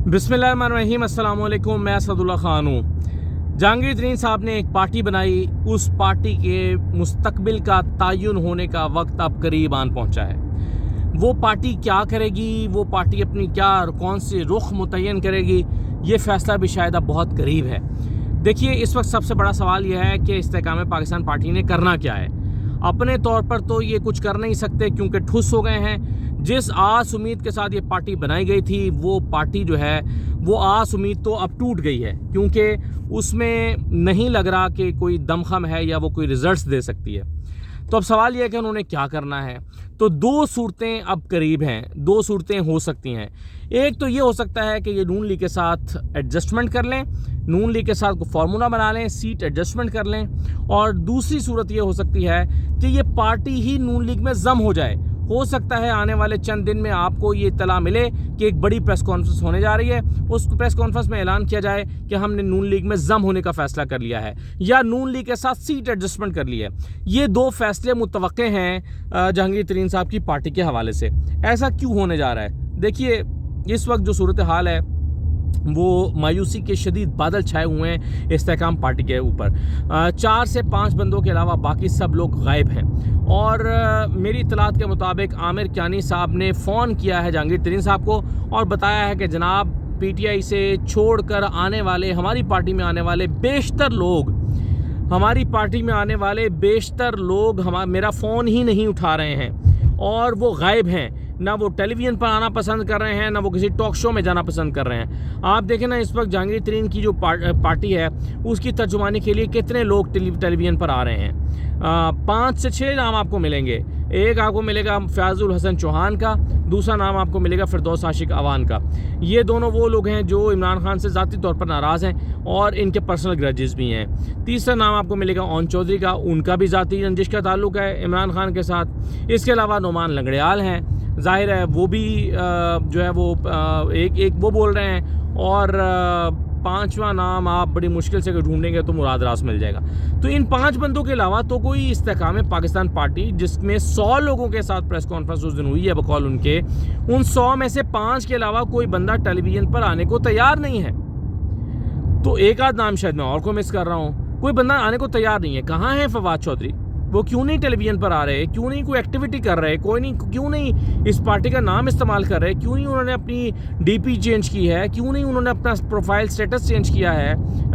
बिस्मिल्लाहिर्रहमानिर्रहीम, अस्सलाम वालेकुम। मैं असदुल्ला ख़ान हूँ। जहांगीर तरीन साहब ने एक पार्टी बनाई, उस पार्टी के मुस्तकबिल का तयन होने का वक्त अब करीब आन पहुँचा है। वो पार्टी क्या करेगी, वो पार्टी अपनी क्या कौन से रुख मुतय्यन करेगी, ये फ़ैसला भी शायद अब बहुत करीब है। देखिए, इस वक्त सबसे बड़ा सवाल यह है कि इस्तेहकाम पाकिस्तान पार्टी ने करना क्या है। अपने तौर पर तो ये कुछ कर नहीं सकते क्योंकि ठुस हो गए हैं। जिस आस उम्मीद के साथ ये पार्टी बनाई गई थी, वो पार्टी जो है वो आस उम्मीद तो अब टूट गई है, क्योंकि उसमें नहीं लग रहा कि कोई दमखम है या वो कोई रिजल्ट्स दे सकती है। तो अब सवाल यह है कि उन्होंने क्या करना है। तो दो सूरतें अब करीब हैं, दो सूरतें हो सकती हैं। एक तो ये हो सकता है कि ये नून लीग के साथ एडजस्टमेंट कर लें, नून लीग के साथ फार्मूला बना लें, सीट एडजस्टमेंट कर लें। और दूसरी सूरत ये हो सकती है कि ये पार्टी ही नून लीग में जम हो जाए। हो सकता है आने वाले चंद दिन में आपको ये इत्तला मिले कि एक बड़ी प्रेस कॉन्फ्रेंस होने जा रही है, उस प्रेस कॉन्फ्रेंस में ऐलान किया जाए कि हमने नून लीग में जम होने का फैसला कर लिया है या नून लीग के साथ सीट एडजस्टमेंट कर ली है। ये दो फैसले मुतवक्के हैं जहांगीर तरीन साहब की पार्टी के हवाले से। ऐसा क्यों होने जा रहा है? देखिए, इस वक्त जो सूरत हाल है वो मायूसी के शदीद बादल छाए हुए हैं इस्तेहकाम पार्टी के ऊपर। 4 से 5 बंदों के अलावा बाकी सब लोग गायब हैं। और मेरी इत्तलात के मुताबिक आमिर कियानी साहब ने फ़ोन किया है जहांगीर तरीन साहब को और बताया है कि जनाब, पीटीआई से छोड़कर आने वाले, हमारी पार्टी में आने वाले बेशतर लोग, हमारी पार्टी में आने वाले बेशतर लोग मेरा फ़ोन ही नहीं उठा रहे हैं और वो गायब हैं। ना वो टेलीविज़न पर आना पसंद कर रहे हैं, ना वो किसी टॉक शो में जाना पसंद कर रहे हैं। आप देखें ना, इस वक्त जहांगीर तरीन की जो पार्टी है उसकी तर्जुमानी के लिए कितने लोग टेलीविज़न पर आ रहे हैं। 5 से 6 नाम आपको मिलेंगे। एक आपको मिलेगा फयाजुल हसन चौहान का, दूसरा नाम आपको मिलेगा फिरदौस आशिक अवान का। ये दोनों वो लोग हैं जो इमरान खान से ज़ाती तौर पर नाराज़ हैं और इनके पर्सनल ग्रजेस भी हैं। तीसरा नाम आपको मिलेगा ओन चौधरी का, उनका भी ज़ाती रंजिश का ताल्लुक़ है इमरान खान के साथ। इसके अलावा नुमान लंगड़ियाल हैं, जाहिर है वो भी जो है वो एक वो बोल रहे हैं। और 5वां नाम आप बड़ी मुश्किल से ढूंढेंगे तो मुराद रास मिल जाएगा। तो इन 5 बंदों के अलावा तो कोई इस्तेहकाम पाकिस्तान पार्टी, जिसमें 100 लोगों के साथ प्रेस कॉन्फ्रेंस उस दिन हुई है बकौल उनके, उन 100 में से 5 के अलावा कोई बंदा टेलीविज़न पर आने को तैयार नहीं है। तो एक आध नाम शायद मैं और को मिस कर रहा हूँ, कोई बंदा आने को तैयार नहीं है। कहाँ है फवाद चौधरी? वो क्यों नहीं टेलीविज़न पर आ रहे? क्यों नहीं कोई एक्टिविटी कर रहे? क्यों नहीं इस पार्टी का नाम इस्तेमाल कर रहे? क्यों नहीं उन्होंने अपनी डीपी चेंज की है? क्यों नहीं उन्होंने अपना प्रोफाइल स्टेटस चेंज किया है,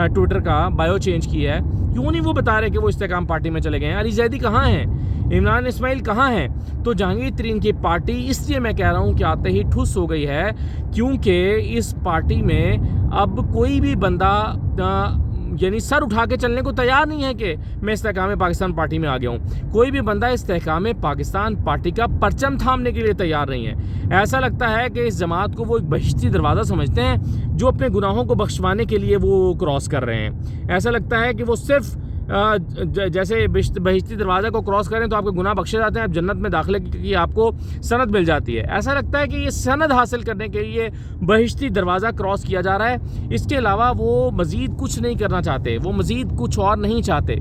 ट्विटर का बायो चेंज किया है? क्यों नहीं वो बता रहे कि वो इस्तेहकाम पार्टी में चले गए हैं? अली जैदी कहाँ हैं? इमरान इस्माइल कहाँ हैं? तो जहांगीर तरीन की पार्टी, इसलिए मैं कह रहा हूँ कि आते ही ठुस हो गई है, क्योंकि इस पार्टी में अब कोई भी बंदा यानी सर उठा के चलने को तैयार नहीं है कि मैं इस्तेहकाम पाकिस्तान पार्टी में आ गया हूँ। कोई भी बंदा इस्तेहकाम पाकिस्तान पार्टी का परचम थामने के लिए तैयार नहीं है। ऐसा लगता है कि इस जमात को वो एक बहिश्ती दरवाज़ा समझते हैं जो अपने गुनाहों को बख्शवाने के लिए वो क्रॉस कर रहे हैं। ऐसा लगता है कि वो सिर्फ जैसे बहिश्ती दरवाज़ा को क्रॉस करें तो आपके गुनाह बख्शे जाते हैं, आप जन्नत में दाखिले की आपको सनद मिल जाती है। ऐसा लगता है कि ये सनद हासिल करने के लिए बहिश्ती दरवाज़ा क्रॉस किया जा रहा है। इसके अलावा वो मज़ीद कुछ नहीं करना चाहते, वो मज़ीद कुछ और नहीं चाहते।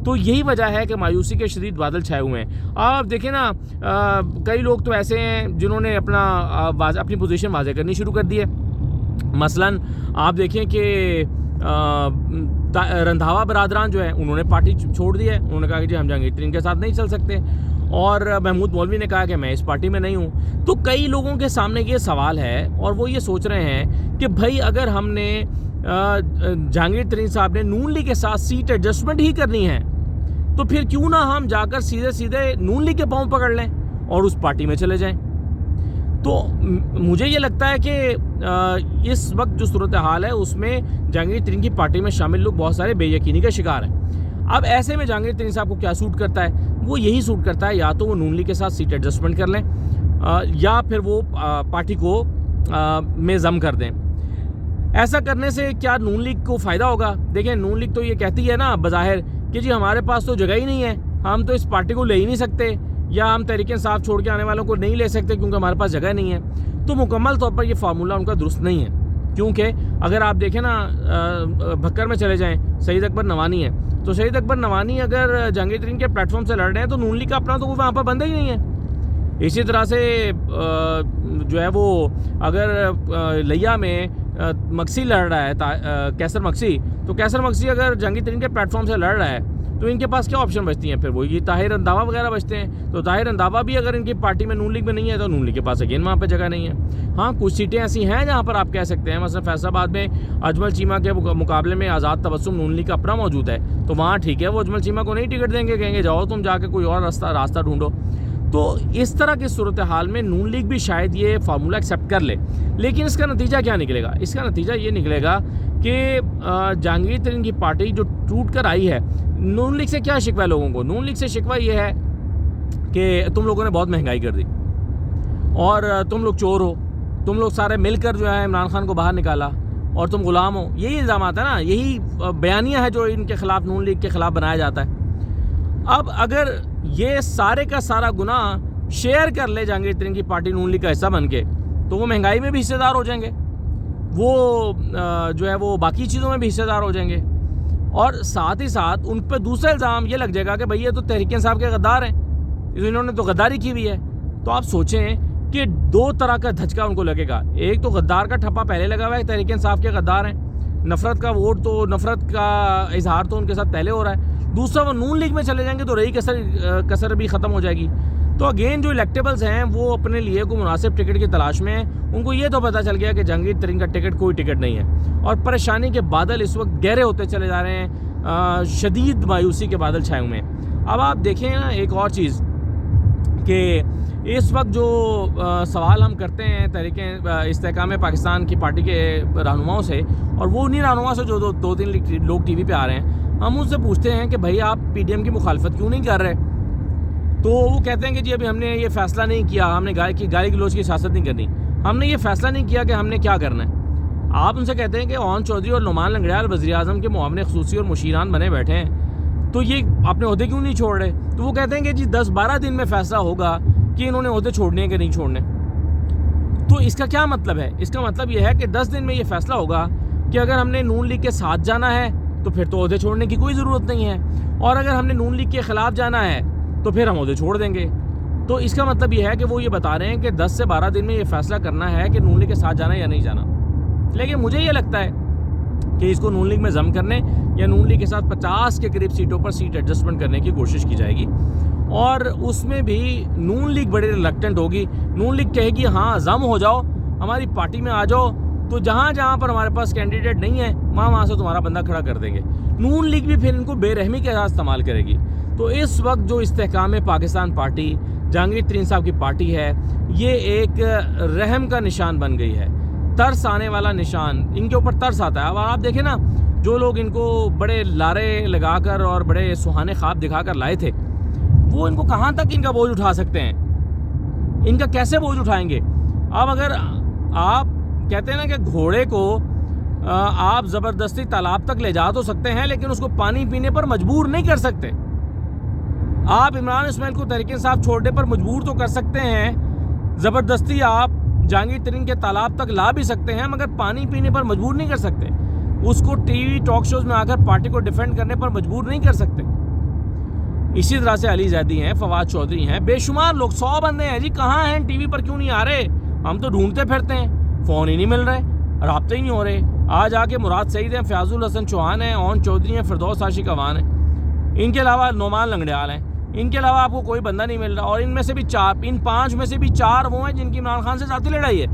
तो यही वजह है कि मायूसी के शदीद बादल छाए हुए हैं। आप देखें ना, कई लोग तो ऐसे हैं जिन्होंने अपनी पोजीशन वाज़ेह करनी शुरू कर दी है। मसलन आप देखें कि रंधावा बरादरान जो है, उन्होंने पार्टी छोड़ दी है। उन्होंने कहा कि जी हम जहांगीर तरीन के साथ नहीं चल सकते। और महमूद मौलवी ने कहा कि मैं इस पार्टी में नहीं हूँ। तो कई लोगों के सामने ये सवाल है और वो ये सोच रहे हैं कि भाई, अगर हमने जहांगीर तरीन साहब ने नून लीग के साथ सीट एडजस्टमेंट ही करनी है, तो फिर क्यों ना हम जाकर सीधे सीधे नून लीग के पाँव पकड़ लें और उस पार्टी में चले जाएं। तो मुझे ये लगता है कि इस वक्त जो सूरत हाल है उसमें जहांगीर तरीन की पार्टी में शामिल लोग बहुत सारे बेयकीनी का शिकार हैं। अब ऐसे में जहांगीर तरीन साहब को क्या सूट करता है? वो यही सूट करता है, या तो वो नून लीग के साथ सीट एडजस्टमेंट कर लें या फिर वो पार्टी को में जम कर दें। ऐसा करने से क्या नून लीग को फ़ायदा होगा? देखिए, नून लीग तो ये कहती है ना बज़ाहिर कि जी हमारे पास तो जगह ही नहीं है, हम तो इस पार्टी को ले ही नहीं सकते, या हम तहरीक इंसाफ छोड़ के आने वालों को नहीं ले सकते क्योंकि हमारे पास जगह नहीं है। तो मुकम्मल तौर पर ये फार्मूला उनका दुरुस्त नहीं है, क्योंकि अगर आप देखें ना, भक्कर में चले जाएं, सईद अकबर नवानी है, तो सईद अकबर नवानी अगर जहांगीर तरीन के प्लेटफॉर्म से लड़ रहे हैं तो नून लीग का अपना तो वहाँ पर बंदा ही नहीं है। इसी तरह से जो है वो अगर लिया में मक्सी लड़ रहा है, कैसर मक्सी, तो कैसर मक्सी अगर जहांगीर तरीन के प्लेटफॉर्म से लड़ रहा है तो इनके पास क्या ऑप्शन बचती हैं? फिर वो ये ताहिर रंधावा वगैरह बचते हैं। तो ताहिर रंधावा भी अगर इनकी पार्टी में नून लीग में नहीं है तो नून लीग के पास अगेन वहाँ पे जगह नहीं है। हाँ, कुछ सीटें ऐसी हैं जहाँ पर आप कह सकते हैं, मसलन फैसलाबाद में अजमल चीमा के मुकाबले में आज़ाद तबस्सुम नून लीग का अपना मौजूद है, तो वहाँ ठीक है, वो अजमल चीमा को नहीं टिकट देंगे, कहेंगे जाओ तुम जाके कोई और रास्ता ढूंढो। तो इस तरह की सूरत हाल में नून लीग भी शायद ये फार्मूला एक्सेप्ट कर ले। लेकिन इसका नतीजा क्या निकलेगा? इसका नतीजा ये निकलेगा कि जहांगीर तरीन की पार्टी जो टूट कर आई है, नून लीग से क्या शिकवा है लोगों को? नून लीग से शिकवा ये है कि तुम लोगों ने बहुत महंगाई कर दी और तुम लोग चोर हो, तुम लोग सारे मिलकर जो है इमरान खान को बाहर निकाला और तुम गुलाम हो। यही इल्ज़ाम आता है ना, यही बयानिया है जो इनके खिलाफ, नून लीग के खिलाफ बनाया जाता है। अब अगर ये सारे का सारा गुनाह शेयर कर ले जहांगीर तरीन की पार्टी नून लीग का हिस्सा बन के, तो वो महंगाई में भी हिस्सेदार हो जाएंगे, वो जो है वो बाकी चीज़ों में भी हिस्सेदार हो जाएंगे, और साथ ही साथ उन पर दूसरा इल्ज़ाम ये लग जाएगा कि भाई ये तो तहरीक इंसाफ के गद्दार हैं, इन्होंने तो गद्दारी की हुई है। तो आप सोचें कि दो तरह का धचका उनको लगेगा। एक तो गद्दार का ठप्पा पहले लगा हुआ है, तहरीक इंसाफ के गद्दार हैं, नफ़रत का वोट तो, नफ़रत का इजहार तो उनके साथ पहले हो रहा है। दूसरा, वो नून लीग में चले जाएंगे तो रही कसर भी ख़त्म हो जाएगी। तो अगेन जो इलेक्टेबल्स हैं वो अपने लिए कोई मुनासिब टिकट की तलाश में हैं। उनको ये तो पता चल गया कि जहांगीर तरीन का टिकट कोई टिकट नहीं है, और परेशानी के बादल इस वक्त गहरे होते चले जा रहे हैं, शदीद मायूसी के बादल छाए हुए हैं। अब आप देखें ना एक और चीज़ कि इस वक्त जो सवाल हम करते हैं तहरीक इस्तेहकाम पाकिस्तान की पार्टी के रहनुमाओं से, और वो उन्हीं रहनुमा से जो दो तीन लोग टीवी पे आ रहे हैं, हम उनसे पूछते हैं कि भाई आप पीडीएम की मुखालफत क्यों नहीं कर रहे? तो वो कहते हैं कि जी अभी हमने ये फ़ैसला नहीं किया, हमने गाली गलौज की सियासत नहीं करनी, हमने ये फ़ैसला नहीं किया कि हमने क्या करना है। आप उनसे कहते हैं कि ओन चौधरी और नुमान लंगड़ियाल वज़ीर-ए-आज़म के मुआविन ख़ुसूसी और मुशीरान बने बैठे हैं, तो ये अपने ओहदे क्यों नहीं छोड़ रहे? तो वो कहते हैं कि जी 10-12 दिन में फ़ैसला होगा कि इन्होंने ओहदे छोड़ने हैं कि नहीं छोड़ने। तो इसका क्या मतलब है? इसका मतलब ये है कि 10 दिन में ये फ़ैसला होगा कि अगर हमने नून लीग के साथ जाना है तो फिर तो ओहदे छोड़ने की कोई ज़रूरत नहीं है, और अगर हमने नून लीग के ख़िलाफ़ जाना है तो फिर हम ओहदे छोड़ देंगे। तो इसका मतलब ये है कि वो ये बता रहे हैं कि 10 से 12 दिन में ये फ़ैसला करना है कि नून लीग के साथ जाना है या नहीं जाना। लेकिन मुझे ये लगता है कि इसको नून लीग में जम करने या नून लीग के साथ 50 के करीब सीटों पर सीट एडजस्टमेंट करने की कोशिश की जाएगी, और उसमें भी नून लीग बड़ी रिलक्टेंट होगी। नून लीग कहेगी हाँ जम हो जाओ, हमारी पार्टी में आ जाओ, तो जहाँ जहाँ पर हमारे पास कैंडिडेट नहीं है वहाँ से तुम्हारा बंदा खड़ा कर देंगे। नून लीग भी फिर इनको बेरहमी के साथ इस्तेमाल करेगी। तो इस वक्त जो इस्तेहकाम पाकिस्तान पार्टी जहांगीर तरीन साहब की पार्टी है, ये एक रहम का निशान बन गई है, तरस आने वाला निशान, इनके ऊपर तरस आता है। अब आप देखें ना, जो लोग इनको बड़े लारे लगाकर और बड़े सुहाने ख्वाब दिखाकर लाए थे, वो इनको कहाँ तक इनका बोझ उठा सकते हैं? इनका कैसे बोझ उठाएंगे? अब अगर आप कहते हैं ना कि घोड़े को आप ज़बरदस्ती तालाब तक ले जा तो सकते हैं, लेकिन उसको पानी पीने पर मजबूर नहीं कर सकते। आप इमरान इस्माइल को तहरीक इंसाफ छोड़ने पर मजबूर तो कर सकते हैं, ज़बरदस्ती आप जहांगीर तरीन के तालाब तक ला भी सकते हैं, मगर पानी पीने पर मजबूर नहीं कर सकते। उसको टीवी टॉक शोज़ में आकर पार्टी को डिफेंड करने पर मजबूर नहीं कर सकते। इसी तरह से अली जैदी हैं, फवाद चौधरी हैं, बेशुमार लोग, 100 बंदे हैं जी, कहाँ हैं? टीवी पर क्यों नहीं आ रहे? हम तो ढूंढते फिरते हैं, फ़ोन ही नहीं मिल रहे, राब्ते ही नहीं हो रहे। आज आके मुराद सईद हैं, फयाजुल हसन चौहान हैं, ओन चौधरी हैं, फिरदौस आशिक अवान हैं, इनके अलावा नुमान लंगड़ियाल हैं, इनके अलावा आपको कोई बंदा नहीं मिल रहा। और इनमें से भी इन 5 में से भी 4 वो हैं जिनकी इमरान खान से ज़ाती लड़ाई है,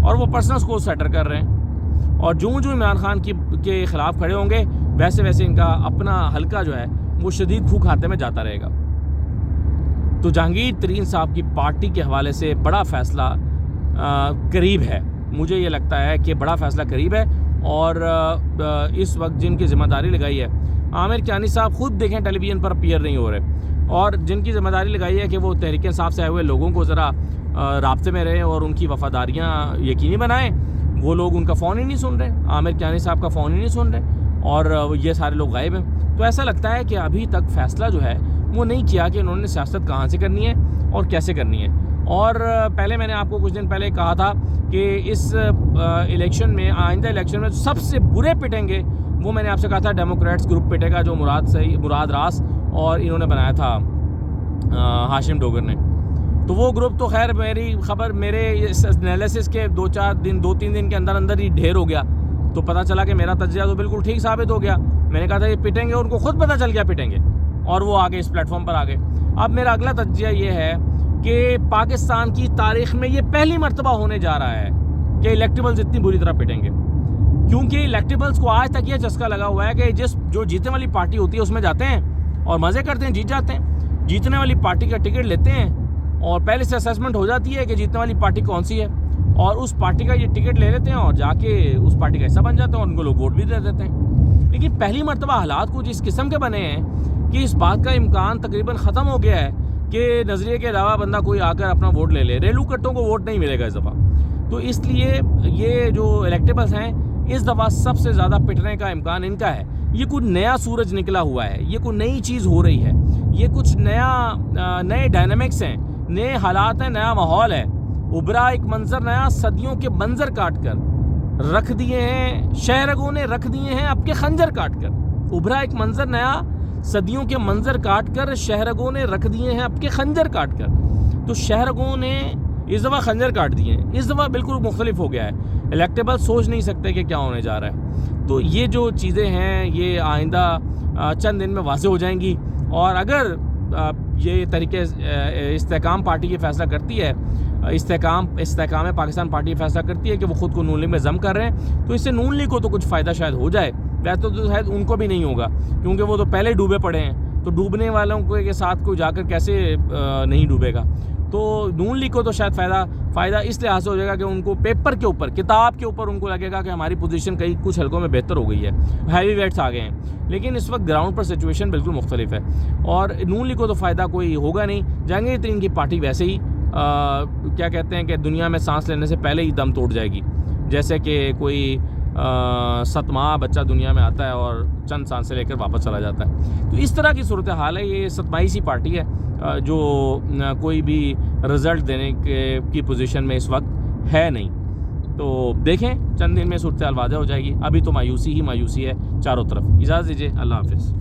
और वो पर्सनल स्कोर सेटर कर रहे हैं। और जो इमरान खान के ख़िलाफ़ खड़े होंगे, वैसे वैसे इनका अपना हल्का जो है वो शदीद खूह खाते में जाता रहेगा। तो जहांगीर तरीन साहब की पार्टी के हवाले से बड़ा फ़ैसला करीब है। मुझे ये लगता है कि बड़ा फ़ैसला करीब है, और इस वक्त जिनकी ज़िम्मेदारी लगाई है, आमिर कियानी साहब खुद देखें टेलीविज़न पर अपीयर नहीं हो रहे, और जिनकी ज़िम्मेदारी लगाई है कि वो तहरीक इंसाफ से आए हुए लोगों को ज़रा राब्ते में रहें और उनकी वफ़ादारियाँ यकीनी बनाएं, वो लोग उनका फ़ोन ही नहीं सुन रहे, आमिर कियानी साहब का फ़ोन ही नहीं सुन रहे, और ये सारे लोग गायब हैं। तो ऐसा लगता है कि अभी तक फ़ैसला जो है वो नहीं किया कि उन्होंने सियासत कहाँ से करनी है और कैसे करनी है। और पहले मैंने आपको कुछ दिन पहले कहा था कि इस इलेक्शन में, आइंदा इलेक्शन में सबसे बुरे पिटेंगे, वो मैंने आपसे कहा था डेमोक्रेट्स ग्रुप पिटेगा, जो मुराद रास और इन्होंने बनाया था हाशिम डोगर ने। तो वो ग्रुप तो खैर मेरी खबर मेरे इस एनालिसिस के 2-3 दिन के अंदर अंदर ही ढेर हो गया। तो पता चला कि मेरा तज्जिया तो बिल्कुल ठीक साबित हो गया। मैंने कहा था ये पिटेंगे, उनको खुद पता चल गया पिटेंगे, और वो आगे इस प्लेटफॉर्म पर आ गए। अब मेरा अगला तज्जिया ये है कि पाकिस्तान की तारीख में ये पहली मरतबा होने जा रहा है कि इलेक्टेबल्स इतनी बुरी तरह पिटेंगे, क्योंकि इलेक्टेबल्स को आज तक ये चस्का लगा हुआ है कि जो जीतने वाली पार्टी होती है उसमें जाते हैं और मज़े करते हैं, जीत जाते हैं। जीतने वाली पार्टी का टिकट लेते हैं और पहले से असेसमेंट हो जाती है कि जीतने वाली पार्टी कौन सी है, और उस पार्टी का ये टिकट ले लेते हैं और जाके उस पार्टी का हिस्सा बन जाते हैं और उनको लोग वोट भी दे देते हैं। लेकिन पहली मरतबा हालात कुछ इस किस्म के बने हैं कि इस बात का इम्कान तकरीबन ख़त्म हो गया है कि नज़रिए के अलावा बंदा कोई आकर अपना वोट ले ले। रेलू कट्टों को वोट नहीं मिलेगा इस दफ़ा। तो इसलिए ये जो इलेक्टेबल्स हैं इस दफ़ा सबसे ज़्यादा पिटने का इम्कान इनका है। ये कुछ नया सूरज निकला हुआ है, ये कोई नई चीज़ हो रही है, ये कुछ नए डायनामिक्स हैं, नए हालात हैं, नया माहौल है। उभरा एक मंजर नया, सदियों के मंजर काट कर रख दिए हैं शहरगों ने, रख दिए हैं आपके खंजर काट कर। उभरा एक मंजर नया, सदियों के मंजर काट कर शहरगों ने रख दिए हैं आपके खंजर काट कर। तो शहरगों ने इस दफ़ा खंजर काट दिए हैं, इस दफ़ा बिल्कुल मुख्तलिफ हो गया है। इलेक्टेबल सोच नहीं सकते कि क्या होने जा रहा है। तो ये जो चीज़ें हैं ये आइंदा चंद दिन में वाज़ेह हो जाएंगी, और अगर ये तरीके इस्तेकाम पार्टी ये फैसला करती है, इस्तेकाम पाकिस्तान पार्टी ये फैसला करती है कि वो ख़ुद को नून लीग में जम कर रहे हैं, तो इससे नून लीग को तो कुछ फ़ायदा शायद हो जाए। वैसे तो शायद उनको भी नहीं होगा, क्योंकि वो तो पहले डूबे पड़े हैं। तो डूबने वालों के साथ कोई जाकर कैसे नहीं डूबेगा। तो नून लीग को तो शायद फ़ायदा इस लिहाज से हो जाएगा कि उनको पेपर के ऊपर, किताब के ऊपर उनको लगेगा कि हमारी पोजीशन कई कुछ हलकों में बेहतर हो गई है, हैवी वेट्स आ गए हैं। लेकिन इस वक्त ग्राउंड पर सिचुएशन बिल्कुल मुख्तलिफ है, और नून लीग को तो फ़ायदा कोई होगा नहीं। जहांगीर तरीन की पार्टी वैसे ही क्या कहते हैं कि दुनिया में सांस लेने से पहले ही दम तोड़ जाएगी। जैसे कि कोई 7 माह बच्चा दुनिया में आता है और चंद सांसें लेकर वापस चला जाता है। तो इस तरह की सूरत हाल है। ये 7 सी पार्टी है जो कोई भी रिज़ल्ट देने की पोजीशन में इस वक्त है नहीं। तो देखें चंद दिन में सूरत हाल वाज़ेह हो जाएगी। अभी तो मायूसी ही मायूसी है चारों तरफ। इजाज़त दीजिए, अल्लाह हाफ़िज़।